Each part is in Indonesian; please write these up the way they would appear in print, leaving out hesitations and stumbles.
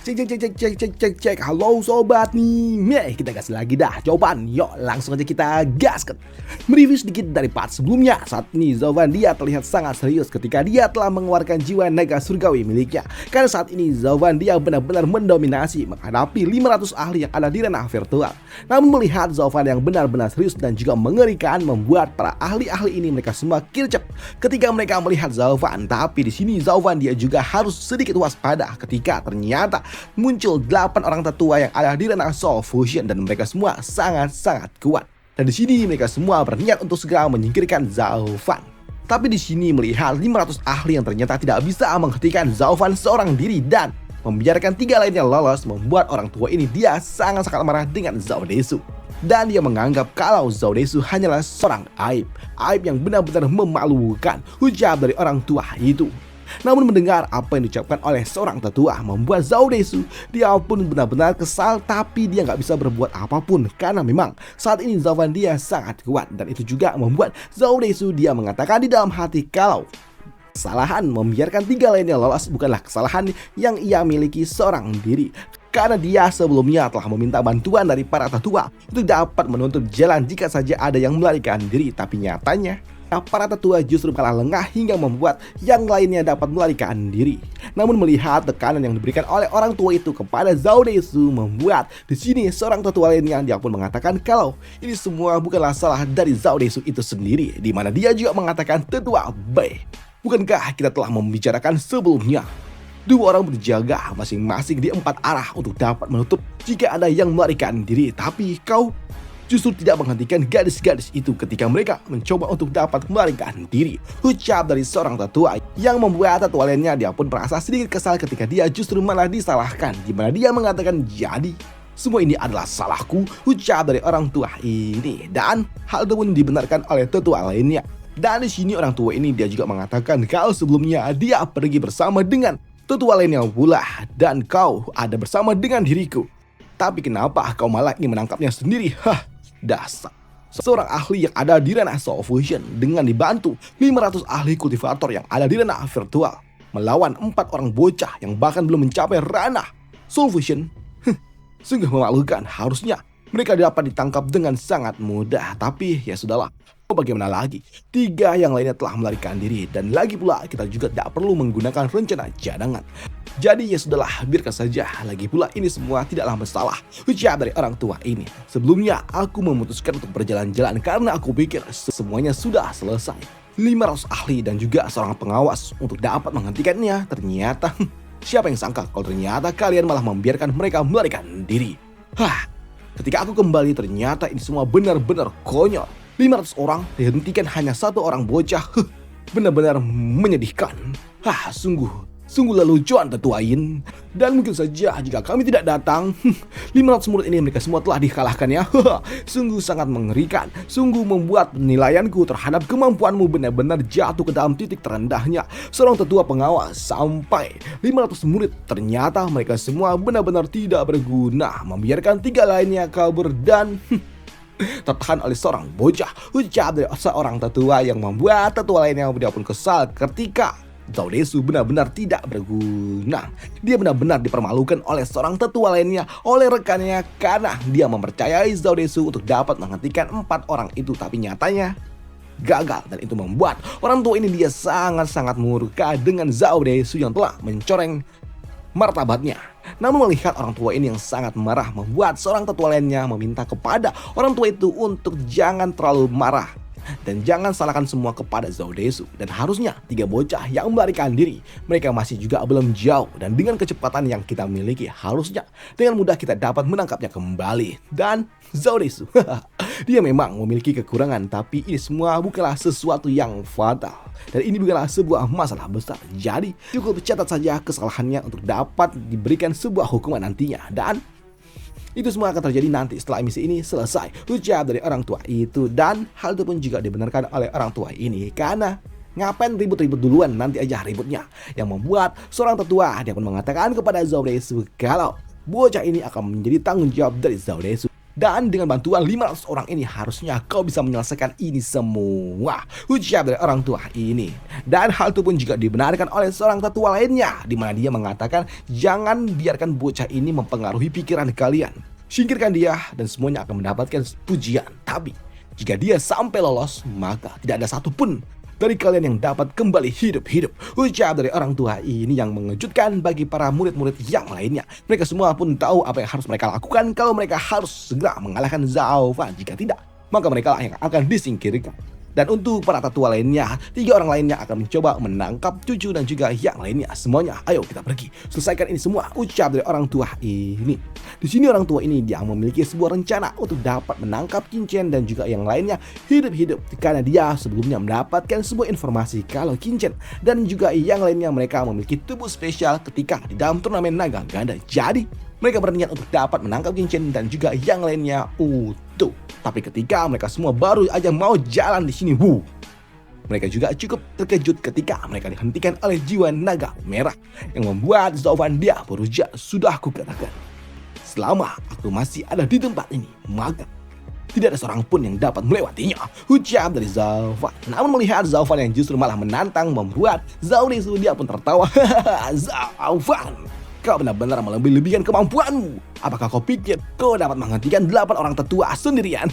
Cek. Halo sobat nih, kita gas lagi dah jawaban. Yuk langsung aja kita gaskan. Mereview sedikit dari part sebelumnya. Saat ini Zauvan dia terlihat sangat serius ketika dia telah mengeluarkan jiwa naga surgawi miliknya. Karena saat ini Zauvan dia benar-benar mendominasi menghadapi 500 ahli yang ada di ranah virtual. Namun melihat Zauvan yang benar-benar serius dan juga mengerikan membuat para ahli-ahli ini mereka semua kircep ketika mereka melihat Zauvan. Tapi di sini Zauvan dia juga harus sedikit waspada ketika ternyata muncul 8 orang tetua yang ada di ranah Soul Fusion dan mereka semua sangat-sangat kuat. Dan di sini mereka semua berniat untuk segera menyingkirkan Zauvan. Tapi di sini melihat 500 ahli yang ternyata tidak bisa menghentikan Zauvan seorang diri dan membiarkan 3 lainnya lolos membuat orang tua ini dia sangat-sangat marah dengan Zhao Desu. Dan dia menganggap kalau Zhao Desu hanyalah seorang aib yang benar-benar memalukan, ucap dari orang tua itu. Namun mendengar apa yang diucapkan oleh seorang tetua membuat Zhao Desu dia pun benar-benar kesal, tapi dia nggak bisa berbuat apapun karena memang saat ini Zauvan dia sangat kuat. Dan itu juga membuat Zhao Desu dia mengatakan di dalam hati kalau kesalahan membiarkan 3 lainnya lolos bukanlah kesalahan yang ia miliki seorang diri. Karena dia sebelumnya telah meminta bantuan dari para tetua untuk dapat menutup jalan jika saja ada yang melarikan diri. Tapi nyatanya para tetua justru kalah lengah hingga membuat yang lainnya dapat melarikan diri. Namun melihat tekanan yang diberikan oleh orang tua itu kepada Zhao Desu membuat di sini seorang tetua lainnya dia pun mengatakan kalau ini semua bukanlah salah dari Zhao Desu itu sendiri, di mana dia juga mengatakan tetua B. Bukankah kita telah membicarakan sebelumnya? 2 orang berjaga masing-masing di 4 arah untuk dapat menutup jika ada yang melarikan diri. Tapi kau justru tidak menghentikan gadis-gadis itu ketika mereka mencoba untuk dapat melarikan diri, ucap dari seorang tetua yang membuat tetua lainnya dia pun merasa sedikit kesal ketika dia justru malah disalahkan, di mana dia mengatakan jadi semua ini adalah salahku, ucap dari orang tua ini. Dan hal itu pun dibenarkan oleh tetua lainnya. Dan di sini orang tua ini dia juga mengatakan kalau sebelumnya dia pergi bersama dengan tetua lainnya pula dan kau ada bersama dengan diriku. Tapi kenapa kau malah ingin menangkapnya sendiri? Dasar seorang ahli yang ada di ranah Soul Fusion dengan dibantu 500 ahli kultivator yang ada di ranah virtual melawan 4 orang bocah yang bahkan belum mencapai ranah Soul Fusion. Sungguh memalukan. Harusnya mereka dapat ditangkap dengan sangat mudah. Tapi ya sudahlah, bagaimana lagi, 3 yang lainnya telah melarikan diri. Dan lagi pula kita juga tidak perlu menggunakan rencana cadangan. Jadi ya sudahlah, biarkan saja. Lagi pula ini semua tidaklah masalah, ucap dari orang tua ini. Sebelumnya aku memutuskan untuk berjalan-jalan karena aku pikir semuanya sudah selesai. 500 ahli dan juga seorang pengawas untuk dapat menghentikannya. Ternyata siapa yang sangka kalau ternyata kalian malah membiarkan mereka melarikan diri. Ketika aku kembali ternyata ini semua benar-benar konyol. 500 orang dihentikan hanya 1 orang bocah. Benar-benar menyedihkan. Sungguh lelucon tetuain. Dan mungkin saja jika kami tidak datang 500 murid ini mereka semua telah dikalahkan ya. Sungguh sangat mengerikan. Sungguh membuat penilaianku terhadap kemampuanmu benar-benar jatuh ke dalam titik terendahnya. Seorang tetua pengawas sampai 500 murid ternyata mereka semua benar-benar tidak berguna, membiarkan 3 lainnya kabur dan tertahan oleh seorang bocah, ucap dari seorang tetua yang membuat tetua lainnya dia pun kesal ketika Zhao Desu benar-benar tidak berguna. Dia benar-benar dipermalukan oleh seorang tetua lainnya, oleh rekannya karena dia mempercayai Zhao Desu untuk dapat menghentikan 4 orang itu. Tapi nyatanya gagal dan itu membuat orang tua ini dia sangat-sangat murka dengan Zhao Desu yang telah mencoreng martabatnya. Namun melihat orang tua ini yang sangat marah membuat seorang tetua lainnya meminta kepada orang tua itu untuk jangan terlalu marah dan jangan salahkan semua kepada Zhao Desu. Dan harusnya 3 bocah yang melarikan diri mereka masih juga belum jauh, dan dengan kecepatan yang kita miliki harusnya dengan mudah kita dapat menangkapnya kembali. Dan Zhao Desu dia memang memiliki kekurangan, tapi ini semua bukanlah sesuatu yang fatal dan ini bukanlah sebuah masalah besar. Jadi cukup catat saja kesalahannya untuk dapat diberikan sebuah hukuman nantinya. Dan itu semua akan terjadi nanti setelah misi ini selesai, ucap dari orang tua itu. Dan hal itu pun juga dibenarkan oleh orang tua ini karena ngapain ribut-ribut duluan, nanti aja ributnya. Yang membuat seorang tetua dia pun mengatakan kepada Zhao Desu kalau bocah ini akan menjadi tanggung jawab dari Zhao Desu. Dan dengan bantuan 500 orang ini harusnya kau bisa menyelesaikan ini semua, ucap dari orang tua ini. Dan hal itu pun juga dibenarkan oleh seorang tetua lainnya, di mana dia mengatakan jangan biarkan bocah ini mempengaruhi pikiran kalian. Singkirkan dia dan semuanya akan mendapatkan pujian. Tapi jika dia sampai lolos, maka tidak ada satupun dari kalian yang dapat kembali hidup-hidup, ucap dari orang tua ini yang mengejutkan bagi para murid-murid yang lainnya. Mereka semua pun tahu apa yang harus mereka lakukan kalau mereka harus segera mengalahkan Zhao Fan. Jika tidak, maka mereka lah yang akan disingkirkan. Dan untuk para tetua lainnya, 3 orang lainnya akan mencoba menangkap cucu dan juga yang lainnya. Semuanya, ayo kita pergi, selesaikan ini semua, ucap dari orang tua ini. Di sini orang tua ini dia memiliki sebuah rencana untuk dapat menangkap Qin Chen dan juga yang lainnya hidup-hidup, karena dia sebelumnya mendapatkan sebuah informasi kalau Qin Chen dan juga yang lainnya mereka memiliki tubuh spesial ketika di dalam turnamen naga ganda. Jadi mereka berniat untuk dapat menangkap Qin Chen dan juga yang lainnya utuh. Tapi ketika mereka semua baru aja mau jalan di sini, mereka juga cukup terkejut ketika mereka dihentikan oleh jiwa naga merah yang membuat Zhao Fan dia berujar, sudah aku katakan, selama aku masih ada di tempat ini, maka tidak ada seorang pun yang dapat melewatinya, ucap dari Zhao Fan. Namun melihat Zhao Fan yang justru malah menantang, membuat Zhao Desu dia pun tertawa. Zhao Fan, kau benar-benar melebih-lebihkan kemampuanmu. Apakah kau pikir kau dapat menghentikan 8 orang tetua sendirian?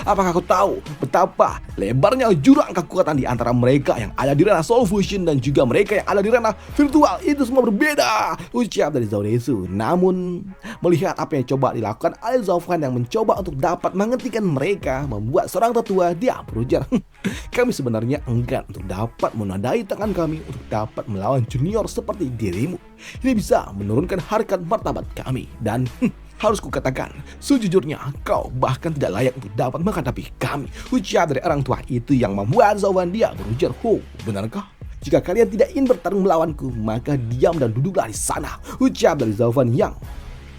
Apakah kau tahu betapa lebarnya jurang kekuatan di antara mereka yang ada di ranah Soul Fusion dan juga mereka yang ada di ranah virtual? Itu semua berbeda, ucap dari Zhao Desu. Namun melihat apa yang coba dilakukan oleh Zhao Fan yang mencoba untuk dapat menghentikan mereka, membuat seorang tetua dia berujar, kami sebenarnya enggan untuk dapat menandai tangan kami untuk dapat melawan junior seperti dirimu. Ini bisa menurunkan harkat martabat kami. Dan harus kukatakan, sejujurnya kau bahkan tidak layak untuk dapat menghadapi kami, ucap dari orang tua itu yang membuat Zhao Fan dia berujar, benarkah? Jika kalian tidak ingin bertarung melawanku, maka diam dan duduklah di sana, ucap dari Zhao Fan yang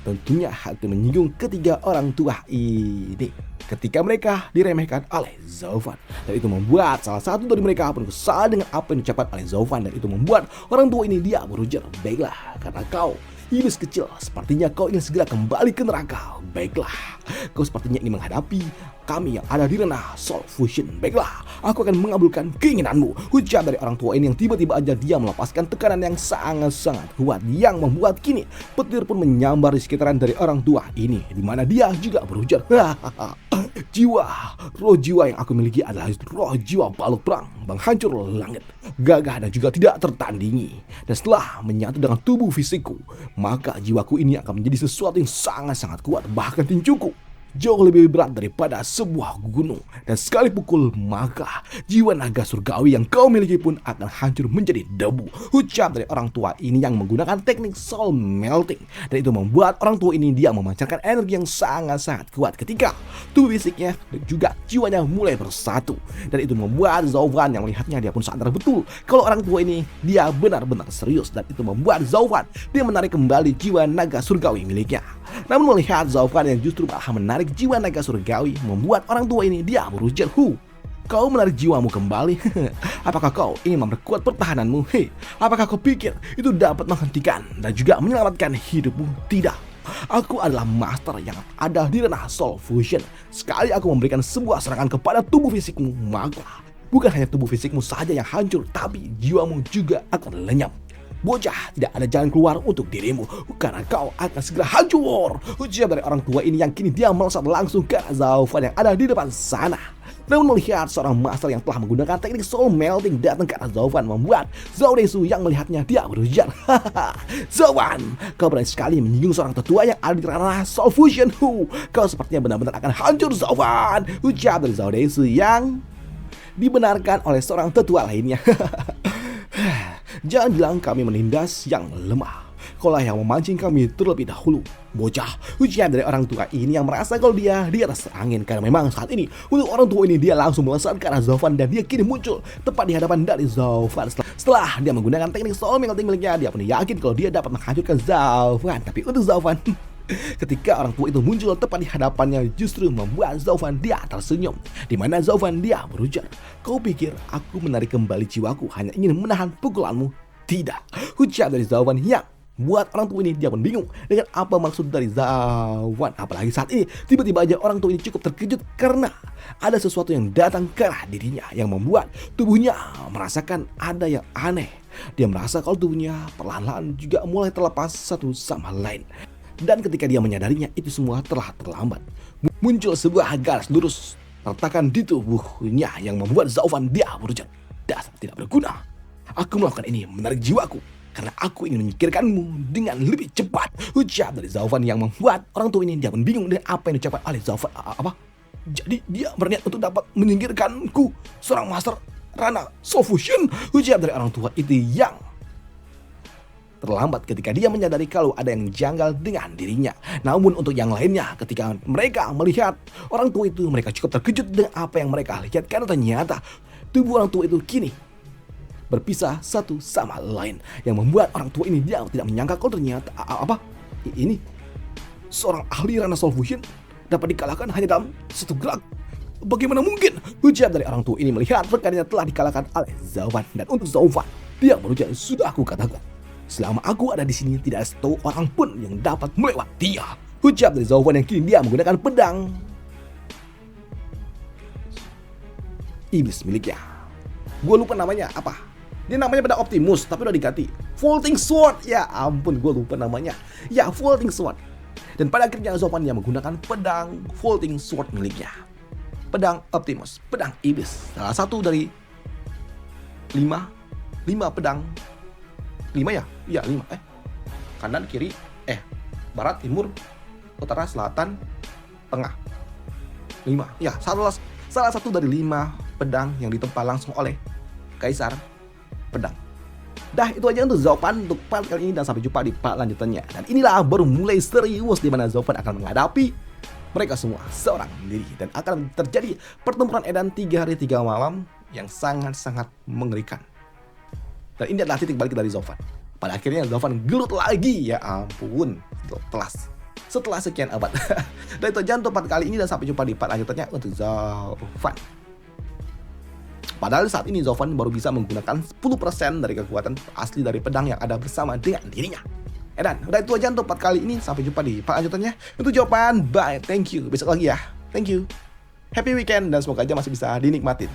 tentunya hal itu menyinggung ketiga orang tua ini ketika mereka diremehkan oleh Zhao Fan. Dan itu membuat salah satu dari mereka pun kesal dengan apa yang diucapkan oleh Zhao Fan. Dan itu membuat orang tua ini dia berujar, baiklah, karena kau iblis kecil, sepertinya kau ingin segera kembali ke neraka. Baiklah, kau sepertinya ingin menghadapi kami yang ada di ranah Soul Fusion. Baiklah, aku akan mengabulkan keinginanmu, ucap dari orang tua ini yang tiba-tiba aja dia melepaskan tekanan yang sangat-sangat kuat yang membuat kini petir pun menyambar di sekitaran dari orang tua ini, di mana dia juga berujar, roh jiwa yang aku miliki adalah roh jiwa balok perang, penghancur langit, gagah dan juga tidak tertandingi. Dan setelah menyatu dengan tubuh fisikku, maka jiwaku ini akan menjadi sesuatu yang sangat-sangat kuat, bahkan tinjuku jauh lebih berat daripada sebuah gunung. Dan sekali pukul, maka jiwa naga surgawi yang kau miliki pun akan hancur menjadi debu, ucap dari orang tua ini yang menggunakan teknik soul melting. Dan itu membuat orang tua ini dia memancarkan energi yang sangat-sangat kuat ketika tubuh fisiknya dan juga jiwanya mulai bersatu. Dan itu membuat Zhao Fan yang melihatnya dia pun sadar betul kalau orang tua ini dia benar-benar serius. Dan itu membuat Zhao Fan dia menarik kembali jiwa naga surgawi miliknya. Namun melihat Zhao Fan yang justru malah menarik jiwa naga surgawi, membuat orang tua ini dia berujar, kau menarik jiwamu kembali? Apakah kau ingin memperkuat pertahananmu? Apakah kau pikir itu dapat menghentikan dan juga menyelamatkan hidupmu? Tidak. Aku adalah master yang ada di ranah Soul Fusion. Sekali aku memberikan sebuah serangan kepada tubuh fisikmu, maka bukan hanya tubuh fisikmu saja yang hancur, tapi jiwamu juga akan lenyap. Bocah, tidak ada jalan keluar untuk dirimu, karena kau akan segera hancur, ucap dari orang tua ini yang kini dia melesat langsung ke Zhao Fan yang ada di depan sana. Namun melihat seorang master yang telah menggunakan teknik soul melting datang ke arah Zhao Fan, membuat Zhao Desu yang melihatnya dia berujar, Zhao Fan, kau berani sekali menyinggung seorang tetua yang ada di ranah Soul Fusion. Kau sepertinya benar-benar akan hancur, Zhao Fan, ucap dari Zhao Desu yang dibenarkan oleh seorang tetua lainnya. Jangan bilang kami menindas yang lemah. Kaulah yang memancing kami terlebih dahulu, bocah, ujian dari orang tua ini yang merasa kalau dia di atas angin. Karena memang saat ini untuk orang tua ini dia langsung melesat ke arah Zhao Fan dan dia kini muncul tepat di hadapan dari Zhao Fan. Setelah dia menggunakan teknik soul melting miliknya, dia pun yakin kalau dia dapat menghancurkan Zhao Fan. Tapi untuk Zhao Fan, ketika orang tua itu muncul tepat di hadapannya, justru membuat Zhao Fan dia tersenyum, di mana Zhao Fan dia berujar, kau pikir aku menarik kembali jiwaku hanya ingin menahan pukulanmu? Tidak, ucap dari Zhao Fan yang Buat orang tua ini dia pun bingung dengan apa maksud dari Zawan. Apalagi saat ini tiba-tiba aja orang tua ini cukup terkejut karena ada sesuatu yang datang ke arah dirinya yang membuat tubuhnya merasakan ada yang aneh. Dia merasa kalau tubuhnya perlahan-lahan juga mulai terlepas satu sama lain. Dan ketika dia menyadarinya itu semua telah terlambat. Muncul sebuah garis lurus retakan di tubuhnya yang membuat Zaufan dia berujar, "Dasar tidak berguna. Aku melakukan ini menarik jiwaku karena aku ingin menyingkirkanmu dengan lebih cepat." Ucap dari Zaufan yang membuat orang tua ini dia pun bingung dengan apa yang diucapkan oleh Zaufan. Apa? Jadi dia berniat untuk dapat menyingkirkanku, seorang master Rana Soul Fusion? Ucap dari orang tua itu yang terlambat ketika dia menyadari kalau ada yang janggal dengan dirinya. Namun untuk yang lainnya, ketika mereka melihat orang tua itu, mereka cukup terkejut dengan apa yang mereka lihat karena ternyata tubuh orang tua itu kini berpisah satu sama lain yang membuat orang tua ini dia tidak menyangka kalau ternyata ini seorang ahli Rana Soul Fusion dapat dikalahkan hanya dalam satu gerak. Bagaimana mungkin? Ucap dari orang tua ini melihat rekannya telah dikalahkan oleh Zaufan. Dan untuk Zaufan, dia berujar, "Sudah aku katakan, selama aku ada di sini tidak ada satu orang pun yang dapat melewati dia." Ucap dari Zaufan yang kini dia menggunakan pedang iblis miliknya. Gue lupa namanya apa. Dia namanya pedang Optimus tapi udah diganti Vaulting Sword. Ya ampun, gue lupa namanya. Ya, Vaulting Sword. Dan pada akhirnya Zaufan yang menggunakan pedang Vaulting Sword miliknya. Pedang Optimus, pedang iblis. Salah satu dari lima pedang. 5 ya? Iya 5. Kanan, kiri, barat, timur, utara, selatan, tengah. 5. Ya, salah satu dari 5 pedang yang ditempa langsung oleh Kaisar Pedang. Dah, itu aja untuk Zaufan untuk part kali ini dan sampai jumpa di part lanjutannya. Dan inilah baru mulai serius di mana Zaufan akan menghadapi mereka semua seorang diri dan akan terjadi pertempuran edan 3 hari 3 malam yang sangat-sangat mengerikan. Dan ini adalah titik balik dari Zaufan. Pada akhirnya Zaufan gelut lagi, ya ampun, setelah sekian abad. Dan itu aja untuk part kali ini dan sampai jumpa di part lanjutannya untuk Zaufan. Padahal saat ini Zaufan baru bisa menggunakan 10% dari kekuatan asli dari pedang yang ada bersama dengan dirinya. Dan udah itu aja untuk part kali ini. Sampai jumpa di part lanjutannya. Untuk jawaban, bye, thank you. Besok lagi ya, thank you. Happy weekend dan semoga aja masih bisa dinikmatin.